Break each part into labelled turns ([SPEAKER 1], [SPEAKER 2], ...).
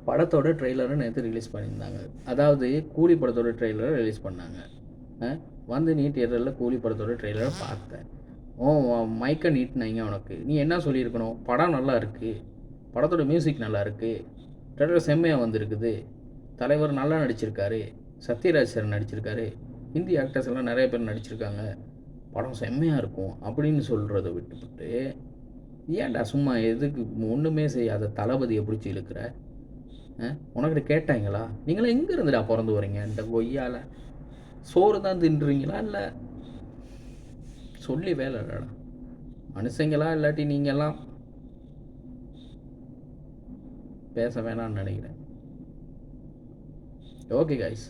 [SPEAKER 1] படத்தோட ட்ரெய்லரை நேற்று ரிலீஸ் பண்ணியிருந்தாங்க. அதாவது கூலி படத்தோட ட்ரெய்லரை ரிலீஸ் பண்ணாங்க. வந்து நீ தியேட்டரில் கூலி படத்தோட ட்ரெய்லரை பார்த்தேன். மைக்கை நீட்டினாங்க உனக்கு. நீ என்ன சொல்லியிருக்கணும்? படம் நல்லா இருக்குது, படத்தோட மியூசிக் நல்லா இருக்குது, ட்ரெய்லர் செம்மையாக வந்திருக்குது, தலைவர் நல்லா நடிச்சிருக்காரு, சத்யராஜ் சார் நடிச்சிருக்காரு, ஹிந்தி ஆக்டர்ஸ் எல்லாம் நிறைய பேர் நடிச்சிருக்காங்க, படம் செம்மையாக இருக்கும் அப்படின்னு சொல்கிறத விட்டுவிட்டு ஏன்டா சும்மா எதுக்கு ஒன்றுமே செய்யாத தளபதியை பிடிச்சி இழுக்கிற? உனக்கிட்ட கேட்டாங்களா? நீங்களாம் எங்கே இருந்துடா பிறந்து வரீங்க? இந்த கொய்யால் சோறு தான் தின்றுறீங்களா? இல்லை சொல்லி வேலை இல்லைடா மனுஷங்களா? இல்லாட்டி நீங்கள்லாம் பேச வேணான்னு நினைக்கிறேன். ஓகே கைஸ்,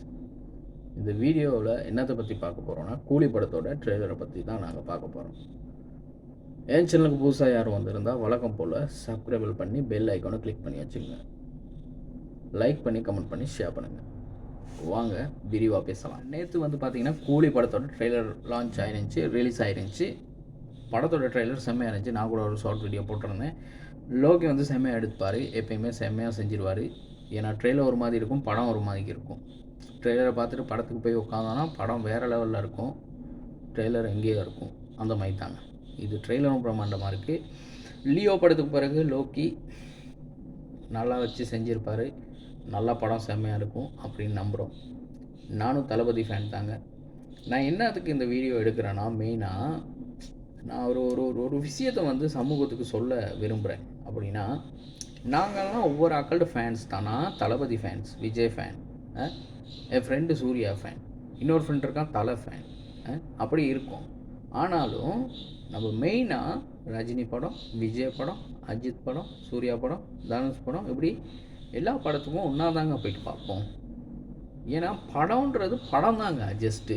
[SPEAKER 1] இந்த வீடியோவில் என்னத்தை பற்றி பார்க்க போகிறோன்னா கூலி படத்தோட ட்ரெய்லரை பற்றி தான் நாங்கள் பார்க்க போகிறோம். என் சேனலுக்கு புதுசாக யாரும் வந்திருந்தால் வழக்கம் போல் சப்ஸ்கிரைபிள் பண்ணி பெல் ஐக்கானை கிளிக் பண்ணி வச்சுங்க. லைக் பண்ணி கமெண்ட் பண்ணி ஷேர் பண்ணுங்கள். வாங்க விரிவாக பேசலாம். நேற்று வந்து பார்த்திங்கன்னா கூலி படத்தோட ட்ரெய்லர் லான்ச் ஆயிருந்துச்சு, ரிலீஸ் ஆயிருந்துச்சு. படத்தோட ட்ரெய்லர் செம்மையாக இருந்துச்சு. நான் கூட ஒரு ஷார்ட் வீடியோ போட்டிருந்தேன். லோகி வந்து செம்மையாக எடுத்துப்பார், எப்பயுமே செம்மையாக செஞ்சிருவார். ஏன்னா ட்ரெய்லர் ஒரு மாதிரி இருக்கும், படம் ஒரு மாதிரி இருக்கும். ட்ரெய்லரை பார்த்துட்டு படத்துக்கு போய் உட்காந்தோன்னா படம் வேறு லெவலில் இருக்கும், ட்ரெய்லர் எங்கேயோ இருக்கும். அந்த மாதிரி தாங்க இது. ட்ரெய்லரும் பிரம்மாண்டமாக இருக்குது. லியோ படத்துக்கு பிறகு லோக்கி நல்லா வச்சு செஞ்சுருப்பார். நல்ல படம் செம்மையாக இருக்கும் அப்படின்னு நம்புகிறோம். நானும் தளபதி ஃபேன் தாங்க. நான் என்னத்துக்கு இந்த வீடியோ எடுக்கிறேன்னா, மெயினாக நான் ஒரு ஒரு ஒரு விஷயத்தை வந்து சமூகத்துக்கு சொல்ல விரும்புகிறேன். அப்படின்னா, நாங்கள்லாம் ஒவ்வொரு ஆக்களோட ஃபேன்ஸ் தானா. தளபதி ஃபேன்ஸ், விஜய் ஃபேன், என் ஃப்ரெண்டு சூர்யா ஃபேன், இன்னொரு ஃப்ரெண்ட் இருக்கான் தலை ஃபேன், அப்படி இருக்கும். ஆனாலும் நம்ம மெயினாக ரஜினி படம், விஜய் படம், அஜித் படம், சூர்யா படம், தனுஷ் படம், இப்படி எல்லா படத்துக்கும் ஒன்றா தாங்க போயிட்டு பார்ப்போம். ஏன்னா படம்ன்றது படம் தாங்க, ஜஸ்ட்டு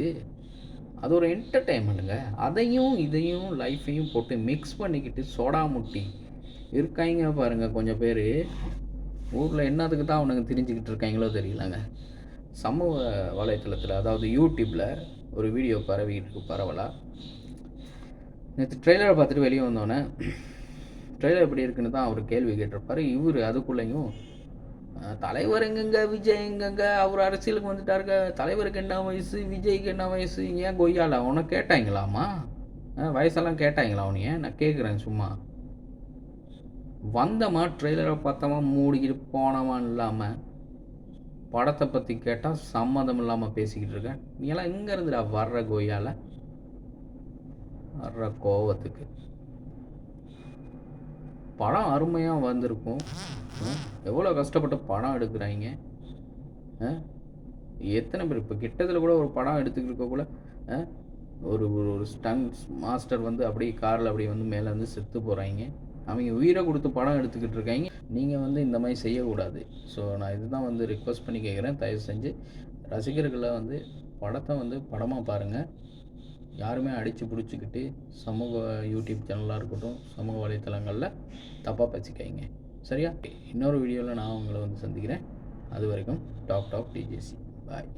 [SPEAKER 1] அது ஒரு என்டர்டெயின்மெண்ட்டுங்க. அதையும் இதையும் லைஃப்பையும் போட்டு மிக்ஸ் பண்ணிக்கிட்டு சோடா முட்டி இருக்காங்க பாருங்கள் கொஞ்சம் பேர். ஊரில் என்னதுக்கு தான் அவனுங்க தெரிஞ்சுக்கிட்டு இருக்காங்களோ தெரியலங்க. சமூக வலைத்தளத்தில், அதாவது யூடியூப்பில் ஒரு வீடியோ பரவலாக நேற்று ட்ரெய்லரை பார்த்துட்டு வெளியே வந்தோடனே ட்ரெய்லர் எப்படி இருக்குன்னு தான் அவர் கேள்வி கேட்டிருப்பார். இவர் அதுக்குள்ளேயும் தலைவர் எங்கெங்க, விஜய் எங்கெங்க, அவர் அரசியலுக்கு வந்துட்டாருங்க, தலைவருக்கு என்ன வயசு, விஜய்க்கு என்ன வயசு, ஏன் கொய்யால அவனை கேட்டாங்களாமா? வயசெல்லாம் கேட்டாங்களா அவனையே? நான் கேட்குறேன். சும்மா வந்தமா ட்ரெய்லரை பார்த்தமா மூடிக்கிட்டு போனவன் இல்லாமல் படத்தை பற்றி கேட்டால் சம்மந்தம் இல்லாமல் பேசிக்கிட்டு இருக்கேன். நீ எல்லாம் எங்கே இருந்துடா வர்ற கொய்யால? வர்ற கோவத்துக்கு. படம் அருமையாக வந்திருக்கும். எவ்வளோ கஷ்டப்பட்டு படம் எடுக்கிறாங்க. எத்தனை பேர் இப்போ கிட்டத்தில் கூட ஒரு படம் எடுத்துக்கிட்டு இருக்கக்குள்ள ஒரு ஒரு ஸ்டன்ஸ் மாஸ்டர் வந்து அப்படியே காரில் அப்படியே வந்து மேலே வந்து செத்து போகிறாங்க. அவங்க உயிரை கொடுத்து படம் எடுத்துக்கிட்டு இருக்காங்க. நீங்கள் வந்து இந்த மாதிரி செய்யக்கூடாது. ஸோ நான் இதுதான் வந்து ரிக்வஸ்ட் பண்ணி கேட்குறேன். தயவு செஞ்சு ரசிகர்களை வந்து படத்தை வந்து படமாக பாருங்கள். யாருமே அடித்து பிடிச்சிக்கிட்டு சமூக யூடியூப் சேனலாக இருக்கட்டும், சமூக வலைத்தளங்களில் தப்பாக பேசிக்காய்ங்க. சரியா? இன்னொரு வீடியோவில் நான் உங்களை வந்து சந்திக்கிறேன். அது வரைக்கும் டாக் டிஜேசி. பாய்.